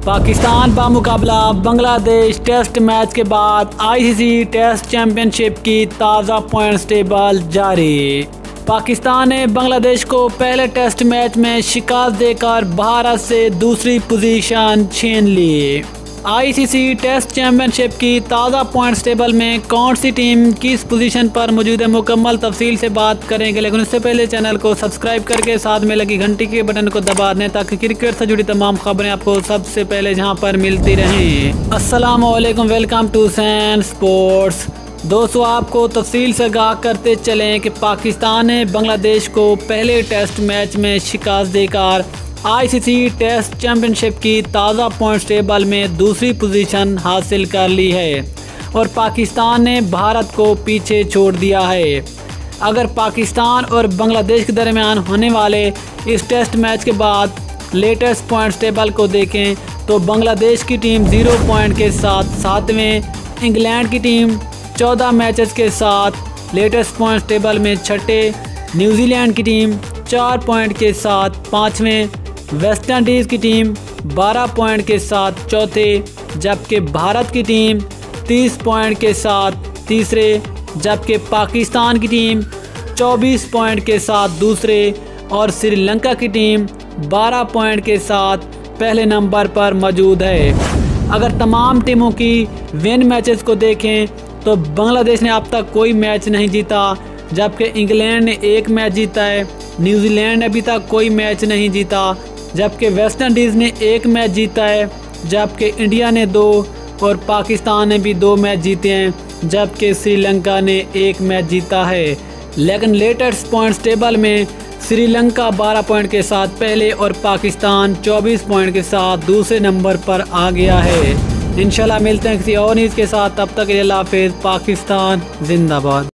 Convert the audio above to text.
Pakistan बामुकाबला Bangladesh test match के बाद ICC test championship की ताज़ा पॉइंट्स टेबल जारी। पाकिस्तान ने बांग्लादेश को पहले टेस्ट मैच में शिकस्त देकर भारत से दूसरी पोजीशन छीन ली। आईसीसी टेस्ट चैंपियनशिप की ताज़ा पॉइंट्स टेबल में कौन सी टीम किस पोजीशन पर मौजूद है, मुकम्मल तफसील से बात करेंगे। लेकिन उससे पहले चैनल को सब्सक्राइब करके साथ में लगी घंटी के बटन को दबा दें ताकि क्रिकेट से जुड़ी तमाम खबरें आपको सबसे पहले जहां पर मिलती रहें। अस्सलाम वालेकुम, वेलकम टू सैन स्पोर्ट्स। दोस्तों, आपको तफसील से आगाह करते चलें कि पाकिस्तान ने बांग्लादेश को पहले टेस्ट मैच में शिकस्त देकर आईसीसी टेस्ट चैंपियनशिप की ताज़ा पॉइंट्स टेबल में दूसरी पोजीशन हासिल कर ली है और पाकिस्तान ने भारत को पीछे छोड़ दिया है। अगर पाकिस्तान और बांग्लादेश के दरमियान होने वाले इस टेस्ट मैच के बाद लेटेस्ट पॉइंट्स टेबल को देखें तो बांग्लादेश की टीम 0 पॉइंट के साथ 7वें, इंग्लैंड की टीम 14 मैचेस के साथ लेटेस्ट पॉइंट्स टेबल में 6ठे, न्यूजीलैंड की टीम 4 पॉइंट के साथ 5वें, वेस्ट इंडीज़ की टीम 12 पॉइंट के साथ 4थे, जबकि भारत की टीम 30 पॉइंट के साथ तीसरे, जबकि पाकिस्तान की टीम 24 पॉइंट के साथ दूसरे और श्रीलंका की टीम 12 पॉइंट के साथ पहले नंबर पर मौजूद है। अगर तमाम टीमों की विन मैचेस को देखें तो बांग्लादेश ने अब तक कोई मैच नहीं जीता, जबकि इंग्लैंड ने 1 मैच जीता है, न्यूजीलैंड ने अभी तक कोई मैच नहीं जीता, जबकि वेस्ट इंडीज़ ने 1 मैच जीता है, जबकि इंडिया ने 2 और पाकिस्तान ने भी 2 मैच जीते हैं, जबकि श्रीलंका ने 1 मैच जीता है। लेकिन लेटेस्ट पॉइंट्स टेबल में श्रीलंका 12 पॉइंट के साथ पहले और पाकिस्तान 24 पॉइंट के साथ दूसरे नंबर पर आ गया है। इंशाल्लाह मिलते हैं किसी और न्यूज़ के साथ, तब तक अल्लाह हाफिज़। पाकिस्तान जिंदाबाद।